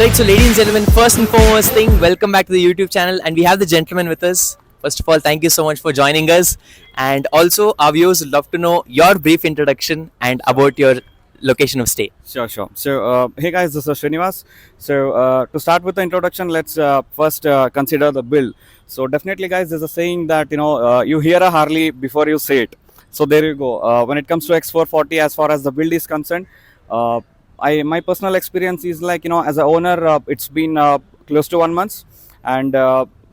Alright, so ladies and gentlemen, first and foremost thing, welcome back to the YouTube channel, and we have the gentleman with us. First of all, thank you so much for joining us, and also our viewers would love to know your brief introduction and about your location of stay. Sure. So, hey guys, this is Srinivas. So, to start with the introduction, let's first consider the build. So, definitely, guys, there's a saying that you hear a Harley before you say it. So, there you go. When it comes to X440, as far as the build is concerned, my personal experience is like as a owner, it's been close to 1 month, and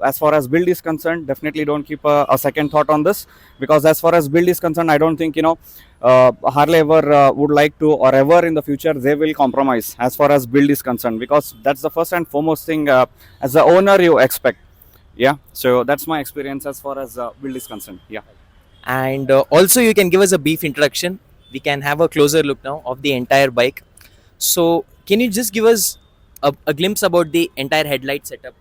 as far as build is concerned, definitely don't keep a second thought on this, because as far as build is concerned, I don't think Harley ever would like to, or ever in the future they will compromise as far as build is concerned, because that's the first and foremost thing as the owner you expect. Yeah, so that's my experience as far as build is concerned. Yeah. And also, you can give us a brief introduction. We can have a closer look now of the entire bike. So, can you just give us a glimpse about the entire headlight setup?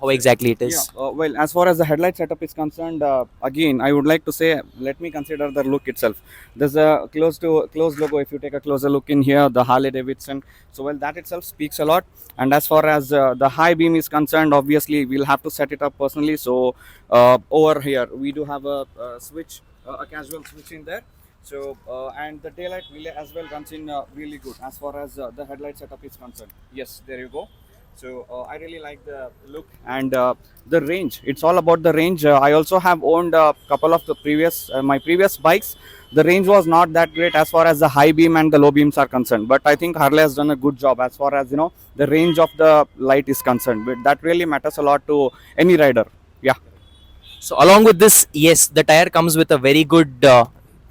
How exactly it is? Yeah, well, as far as the headlight setup is concerned, again, I would like to say, let me consider the look itself. There's a close logo. If you take a closer look in here, the Harley-Davidson. So, well, that itself speaks a lot. And as far as the high beam is concerned, obviously, we'll have to set it up personally. So, over here, we do have a switch, a casual switch in there. So, and the daylight relay as well runs in really good as far as the headlight setup is concerned. Yes, there you go. So, I really like the look and the range. It's all about the range. I also have owned a couple of the my previous bikes. The range was not that great as far as the high beam and the low beams are concerned. But I think Harley has done a good job as far as the range of the light is concerned. But that really matters a lot to any rider. Yeah. So, along with this, yes, the tire comes with a very good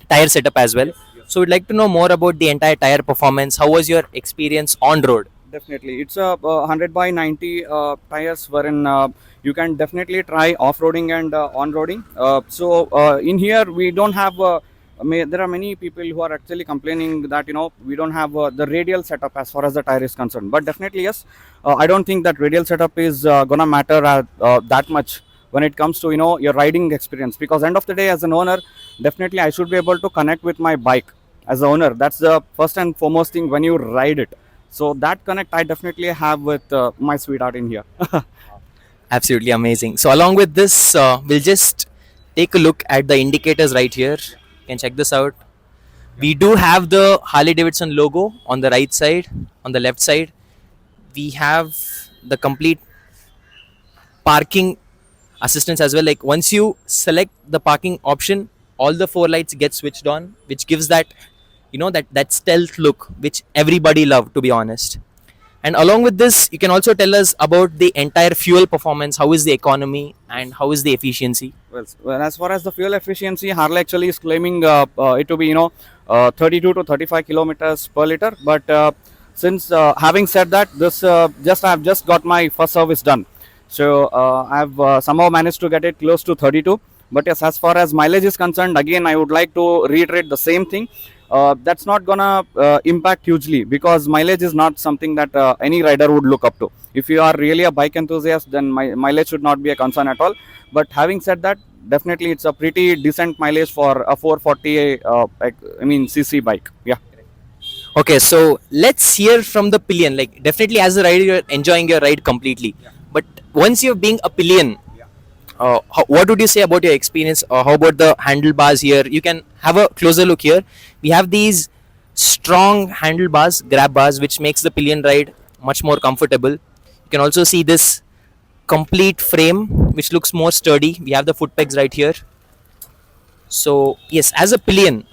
tire setup as well. So, we'd like to know more about the entire tire performance. How was your experience on road? Definitely, it's a 100 by 90 tires, wherein you can definitely try off-roading and on-roading. So in here we don't have. There are many people who are actually complaining that we don't have the radial setup as far as the tire is concerned. But definitely yes, I don't think that radial setup is gonna matter that much when it comes to your riding experience, because end of the day, as an owner, definitely I should be able to connect with my bike as an owner. That's the first and foremost thing when you ride it. So that connect I definitely have with my sweetheart in here. Absolutely amazing. So, along with this, we'll just take a look at the indicators right here. You can check this out. We do have the Harley-Davidson logo on the right side. On the left side, we have the complete parking assistance as well. Like, once you select the parking option, all the four lights get switched on, which gives that that stealth look which everybody love, to be honest. And along with this, you can also tell us about the entire fuel performance. How is the economy and how is the efficiency? Well, as far as the fuel efficiency, Harley actually is claiming it to be 32 to 35 kilometers per liter. But since having said that, this I've just got my first service done. So I've somehow managed to get it close to 32. But yes, as far as mileage is concerned, again I would like to reiterate the same thing. That's not gonna impact hugely, because mileage is not something that any rider would look up to. If you are really a bike enthusiast, then mileage should not be a concern at all. But having said that, definitely it's a pretty decent mileage for a 440 cc bike. Yeah. Okay, so let's hear from the pillion. Like, definitely as a rider, you're enjoying your ride completely. Yeah. But once you're being a pillion, what would you say about your experience? How about the handlebars here? You can have a closer look here. We have these strong handlebars, grab bars, which makes the pillion ride much more comfortable. You can also see this complete frame, which looks more sturdy. We have the foot pegs right here. So yes, as a pillion,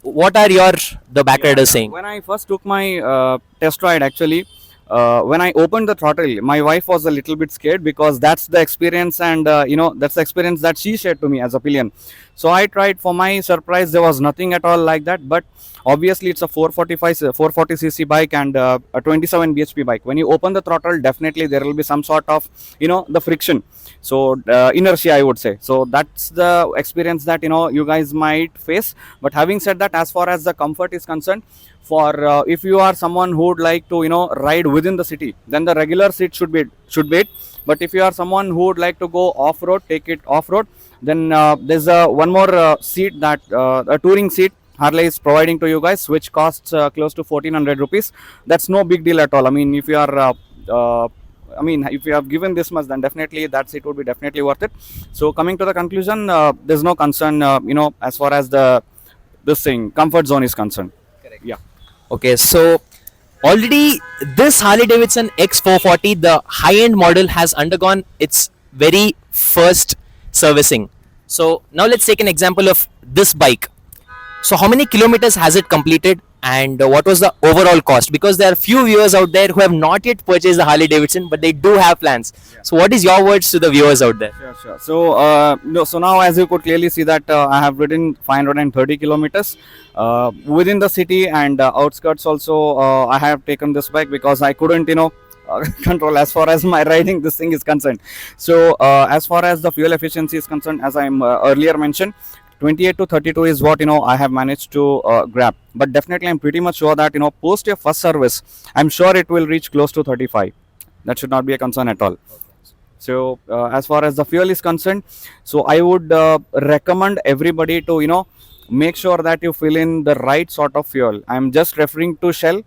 what are the back riders saying? When I first took my test ride, actually, when I opened the throttle, my wife was a little bit scared, because that's the experience, and that's the experience that she shared to me as a pillion. So I tried. For my surprise, there was nothing at all like that. But obviously, it's a 440cc bike and a 27 bhp bike. When you open the throttle, definitely there will be some sort of the friction. So inertia, I would say. So that's the experience that you guys might face. But having said that, as far as the comfort is concerned, for if you are someone who would like to ride within the city, then the regular seat should be it. But if you are someone who would like to go off-road, take it off-road, then there's one more seat, that a touring seat Harley is providing to you guys, which costs close to 1400 rupees. That's no big deal at all. I mean, if you are I mean, if you have given this much, then definitely that seat would be definitely worth it. So coming to the conclusion, there's no concern, as far as the this thing comfort zone is concerned. Correct. Yeah. Okay, so already this Harley Davidson X440, the high end model, has undergone its very first servicing. So now let's take an example of this bike. So how many kilometers has it completed, and what was the overall cost? Because there are few viewers out there who have not yet purchased the Harley Davidson, but they do have plans. So what is your words to the viewers out there? Sure, sure. So, no, so now as you could clearly see that I have ridden 530 kilometers within the city and outskirts also. I have taken this bike because I couldn't, control as far as my riding this thing is concerned. So, as far as the fuel efficiency is concerned, as I earlier mentioned, 28 to 32 is what I have managed to grab. But definitely, I'm pretty much sure that post your first service, I'm sure it will reach close to 35. That should not be a concern at all. So as far as the fuel is concerned, so I would recommend everybody to make sure that you fill in the right sort of fuel. I'm just referring to Shell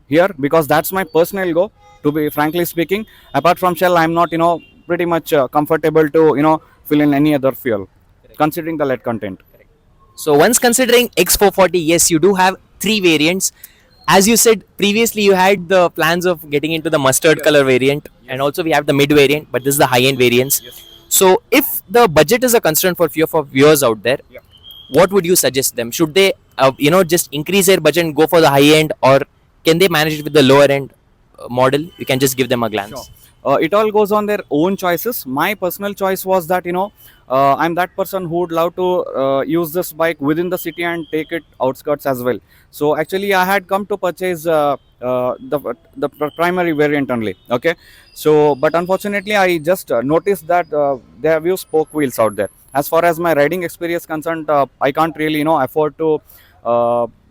here because that's my personal go. To be frankly speaking, apart from Shell, I'm not pretty much comfortable to fill in any other fuel, considering the lead content. So once considering X440, yes, you do have three variants. As you said previously, you had the plans of getting into the mustard color variant, and also we have the mid variant, but this is the high end variants. So if the budget is a concern for few of our viewers out there, what would you suggest them? Should they just increase their budget and go for the high end, or can they manage it with the lower end model? You can just give them a glance. Sure. It all goes on their own choices. My personal choice was that I'm that person who would love to use this bike within the city and take it outskirts as well. So actually, I had come to purchase the primary variant only. Okay, so but unfortunately, I just noticed that they have used spoke wheels out there. As far as my riding experience concerned, I can't really afford to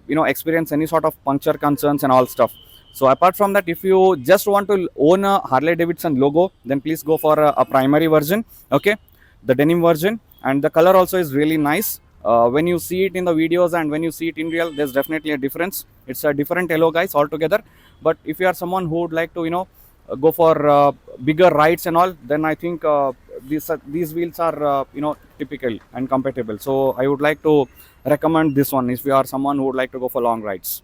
experience any sort of puncture concerns and all stuff. So apart from that, if you just want to own a Harley Davidson logo, then please go for a primary version. Okay, the denim version, and the color also is really nice. When you see it in the videos and when you see it in real, there's definitely a difference. It's a different yellow, guys, altogether. But if you are someone who would like to go for bigger rides and all, then I think these wheels are typical and compatible. So I would like to recommend this one if you are someone who would like to go for long rides.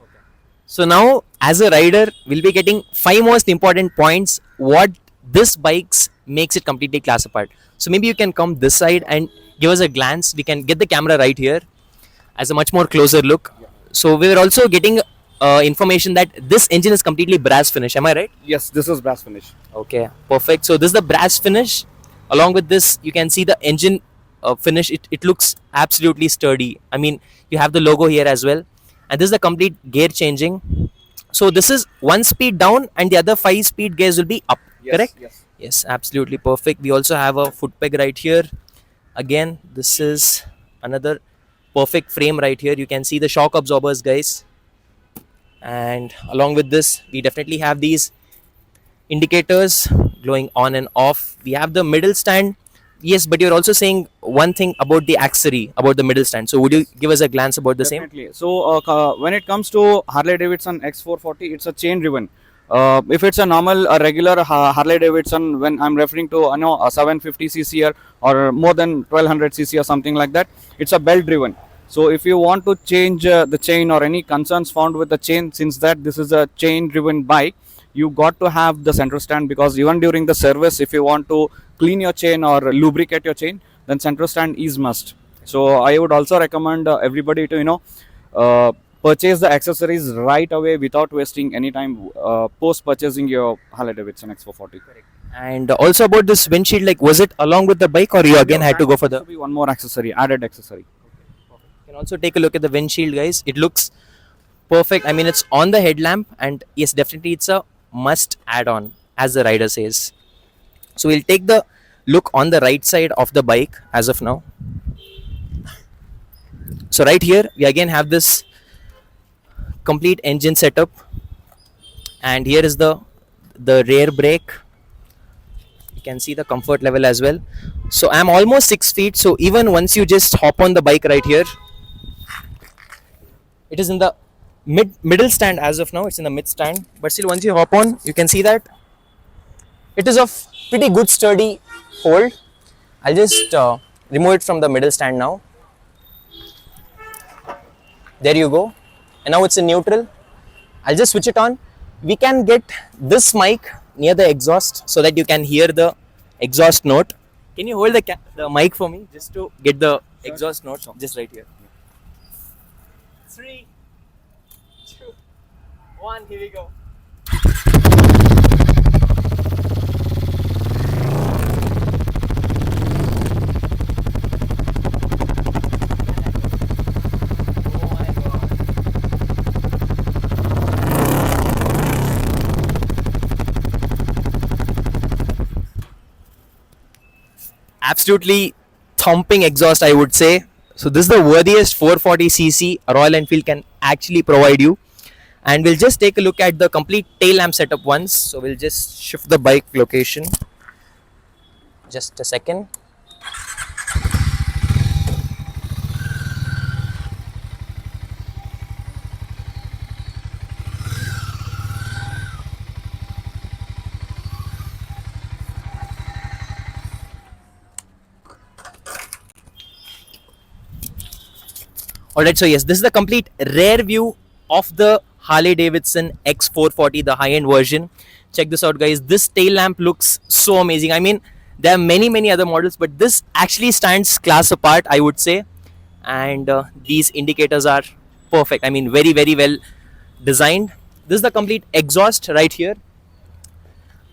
So now, as a rider, we'll be getting 5 most important points what this bikes makes it completely class apart. So maybe you can come this side and give us a glance. We can get the camera right here as a much more closer look. So we were also getting information that this engine is completely brass finish. Am I right? Yes, this is brass finish. Okay, perfect. So this is the brass finish. Along with this, you can see the engine finish. It looks absolutely sturdy. I mean, you have the logo here as well. And this is the complete gear changing. So this is 1 speed down and the other 5 speed gears will be up. Yes, correct? yes. Yes, absolutely perfect. We also have a foot peg right here. Again, this is another perfect frame right here. You can see the shock absorbers, guys. And along with this, we definitely have these indicators glowing on and off. We have the middle stand. Yes, but you're also saying one thing about the accessory, about the middle stand. So would you give us a glance about the Definitely. So when it comes to Harley Davidson X440, it's a chain driven. If it's a regular Harley Davidson, when I'm referring to a 750cc or more than 1200cc or something like that, it's a belt driven. So if you want to change the chain or any concerns found with the chain, since that this is a chain driven bike, you got to have the center stand, because even during the service, if you want to clean your chain or lubricate your chain, then center stand is must. So I would also recommend everybody to purchase the accessories right away without wasting any time post purchasing your Harley Davidson X440. And also about this windshield, like was it along with the bike or you again had to go for the... Be one more accessory, added accessory. You can also take a look at the windshield, guys. It looks perfect. I mean, it's on the headlamp, and yes, definitely it's a must add on, as the rider says. So we'll take the look on the right side of the bike as of now. So right here we again have this complete engine setup, and here is the rear brake. You can see the comfort level as well. So I'm almost 6 feet, so even once you just hop on the bike right here, it is in the middle stand as of now. It's in the mid stand, but still once you hop on, you can see that It is of pretty good sturdy hold. I'll just remove it from the middle stand now. There you go. And now it's in neutral. I'll just switch it on. We can get this mic near the exhaust so that you can hear the exhaust note. Can you hold the mic for me just to get the exhaust note? Just right here. 3, 2, 1, here we go. Absolutely thumping exhaust, I would say. So this is the worthiest 440cc Royal Enfield can actually provide you. And we'll just take a look at the complete tail lamp setup once. So we'll just shift the bike location. Just a second. Alright, so yes, this is the complete rear view of the Harley-Davidson X440, the high-end version. Check this out, guys. This tail lamp looks so amazing. I mean, there are many other models, but this actually stands class apart, I would say. And these indicators are perfect. I mean, very well designed. This is the complete exhaust right here.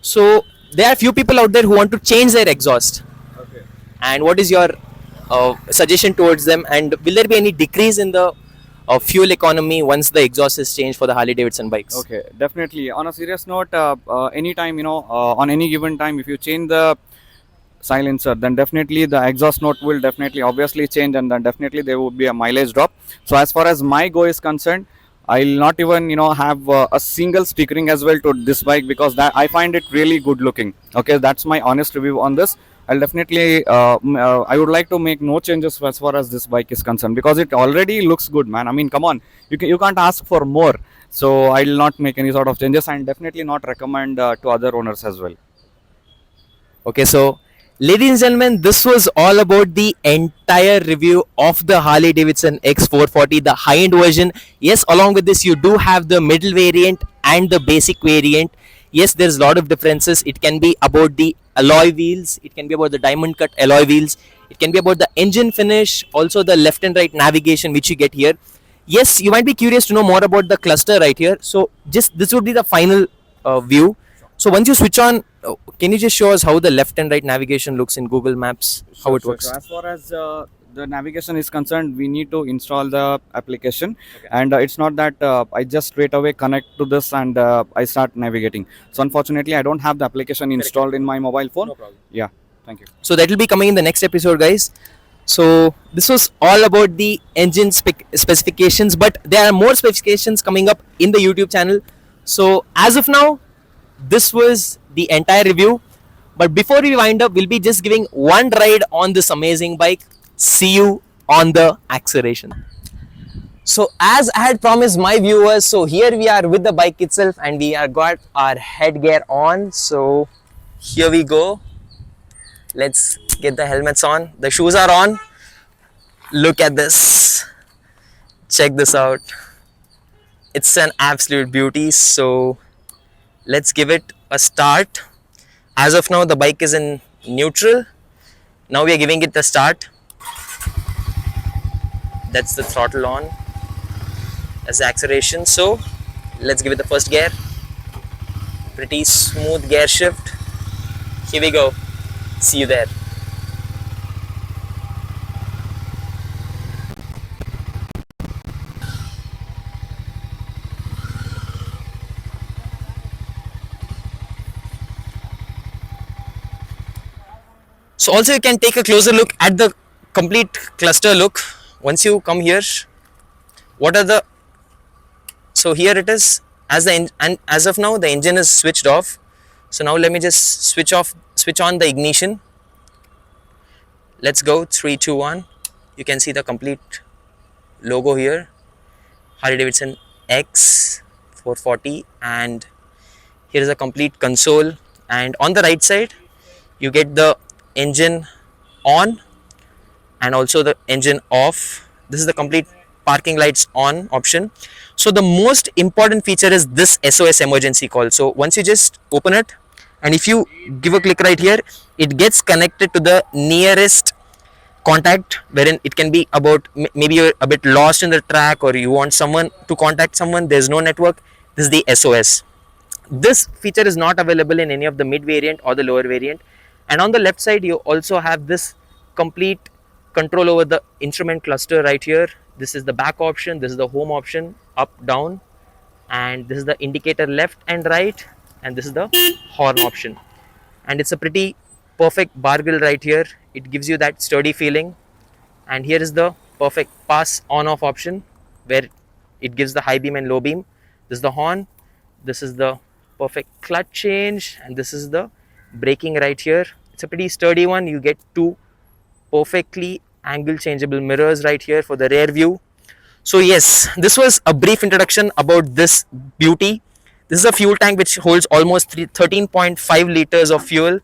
So there are few people out there who want to change their exhaust. Okay. And what is your suggestion towards them, and will there be any decrease in the fuel economy once the exhaust is changed for the Harley Davidson bikes? Okay, definitely. On a serious note, anytime, on any given time, if you change the silencer, then definitely the exhaust note will definitely obviously change, and then definitely there would be a mileage drop. So as far as my go is concerned, I'll not even have a single stickering as well to this bike, because that I find it really good looking. Okay, that's my honest review on this. I'll definitely I would like to make no changes as far as this bike is concerned, because it already looks good, man. I mean, come on, you can't ask for more. So I'll not make any sort of changes, and definitely not recommend to other owners as well. Okay, so ladies and gentlemen, this was all about the entire review of the Harley Davidson X440, the high end version. Yes, along with this, you do have the middle variant and the basic variant. Yes, there's a lot of differences. It can be about the alloy wheels, it can be about the diamond cut alloy wheels, it can be about the engine finish, also the left and right navigation which you get here. Yes, you might be curious to know more about the cluster right here. So just this would be the final view. So once you switch on, can you just show us how the left and right navigation looks in Google Maps, how it works? So as far as the navigation is concerned, we need to install the application. Okay. And it's not that I just straight away connect to this and I start navigating. So unfortunately, I don't have the application installed in my mobile phone. No problem. Yeah, thank you. So that will be coming in the next episode, guys. So this was all about the engine specifications, but there are more specifications coming up in the YouTube channel. So as of now, this was the entire review. But before we wind up, we'll be just giving one ride on this amazing bike. See you on the acceleration. So as I had promised my viewers, so here we are with the bike itself, and we are got our headgear on. So here we go. Let's get the helmets on. The shoes are on. Look at this. Check this out. It's an absolute beauty. So let's give it a start. As of now, the bike is in neutral. Now we are giving it the start. That's the throttle on. That's the acceleration. So let's give it the first gear. Pretty smooth gear shift. Here we go. See you there. So also you can take a closer look at the complete cluster look. Once you come here, what are the, so here it is, and as of now the engine is switched off. So now let me just switch on the ignition. Let's go. 3, 2, 1. You can see the complete logo here, Harley-Davidson X440, and here is a complete console. and on the right side you get the engine on and also the engine off. This is the complete parking lights on option. So the most important feature is this SOS emergency call. So once you just open it, and if you give a click right here, it gets connected to the nearest contact, wherein it can be about maybe you're a bit lost in the track or you want someone to contact someone, there's no network. This is the SOS. This feature is not available in any of the mid variant or the lower variant. And on the left side you also have this complete control over the instrument cluster right here. This is the back option, this is the home option, up, down, and this is the indicator left and right, and this is the horn option. And it's a pretty perfect bar grill right here. It gives you that sturdy feeling. And here is the perfect pass on off option where it gives the high beam and low beam. This is the horn, this is the perfect clutch change, and this is the braking right here. It's a pretty sturdy one. You get two perfectly angle changeable mirrors right here for the rear view. So yes, this was a brief introduction about this beauty. This is a fuel tank which holds almost 13.5 liters of fuel,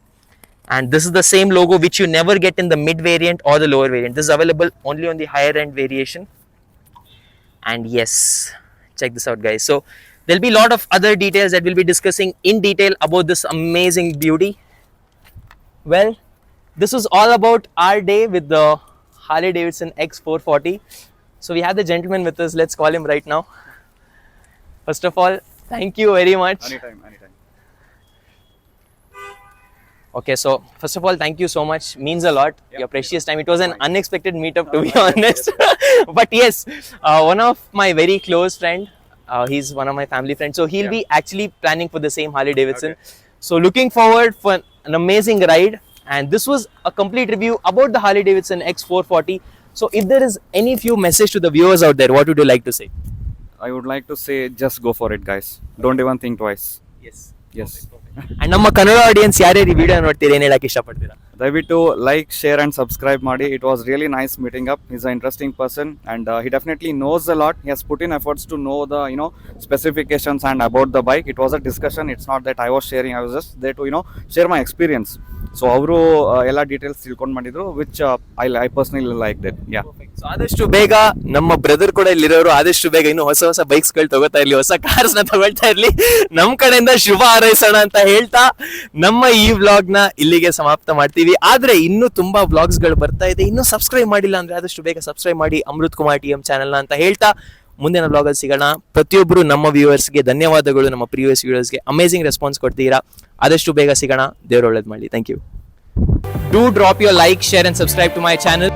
and this is the same logo which you never get in the mid variant or the lower variant. This is available only on the higher end variation. And yes, check this out guys. So there'll be a lot of other details that we'll be discussing in detail about this amazing beauty. Well, this was all about our day with the Harley-Davidson X440. So we have the gentleman with us. Let's call him right now. First of all, thank you very much. Anytime. Okay, so first of all, thank you so much. Means a lot. Your precious time. It was an unexpected meetup, to be honest. But yes, one of my very close friend, he's one of my family friends. So he'll be actually planning for the same Harley-Davidson. Okay. So looking forward for an amazing ride. And this was a complete review about the Harley-Davidson X440. So if there is any few message to the viewers out there, what would you like to say? I would like to say just go for it, guys. Don't even think twice. Yes. And ನಮ್ಮ Kannada audience ಯಾರ್ಯಾರು ಈ video ನೋಡ್ತೀರಾ, ಏನು ಹೇಳಕ್ಕೆ ಇಷ್ಟಪಡ್ತೀರಾ? ದಯವಿಟ್ಟು like, share and subscribe ಮಾಡಿ. It was really nice meeting up. Is a interesting person and he definitely knows a lot. He has put in efforts to know the specifications and about the bike. It was a discussion. It's not that I was sharing. I was just there to share my experience. So ಅವರು ಎಲ್ಲ details ತಿಳ್ಕೊಂಡು ಬಂದಿದ್ರು, which I personally liked it. Yeah. So ಆದಷ್ಟು ಬೇಗ ನಮ್ಮ brother ಕೂಡ ಇಲ್ಲಿರೋರು ಆದಷ್ಟು ಬೇಗ ಇನ್ನು ಹೊಸ ಹೊಸ ಬೈಕ್ಸ್ ಗಳು ತಗೋತಾ ಇರ್ಲಿ, ಹೊಸ ಕಾರ್ಸ್ ನ ತಗೊಳ್ತಾ ಇರ್ಲಿ, ನಮ್ ಕಡೆಯಿಂದ ಶುಭ ಹಾರೈಸೋಣ ಅಂತ ಹೇಳ್ತಾ ನಮ್ಮ ಈ ವ್ಲಾಗ್ ನ ಇಲ್ಲಿಗೆ ಸಮಾಪ್ತ ಮಾಡ್ತೀವಿ. ಆದ್ರೆ ಇನ್ನು ತುಂಬಾ ವ್ಲಾಗ್ಸ್ ಗಳು ಬರ್ತಾ ಇದೆ. ಇನ್ನು ಸಬ್ಸ್ಕ್ರೈಬ್ ಮಾಡಿಲ್ಲ ಅಂದ್ರೆ ಆದಷ್ಟು ಬೇಗ ಸಬ್ಸ್ಕ್ರೈಬ್ ಮಾಡಿ ಅಮೃತ್ ಕುಮಾರ್ TM ಚಾನೆಲ್ ನ ಅಂತ ಹೇಳ್ತಾ ಮುಂದಿನ ವ್ಲಾಗ್ ಅಲ್ಲಿ ಸಿಗೋಣ. ಪ್ರತಿಯೊಬ್ಬರು ನಮ್ಮ ವ್ಯೂವರ್ಸ್ಗೆ ಧನ್ಯವಾದಗಳು. ನಮ್ಮ ಪ್ರೀವಿಯಸ್ ವ್ಯೂವರ್ಸ್ಗೆ ಅಮೇಸಿಂಗ್ ರೆಸ್ಪಾನ್ಸ್ ಕೊಡ್ತೀರಾ. ಆದಷ್ಟು ಬೇಗ ಸಿಗೋಣ. ದೇವ್ರು ಒಳ್ಳೇದ್ ಮಾಡಿ. Thank you. Do drop your like, share and subscribe to my channel.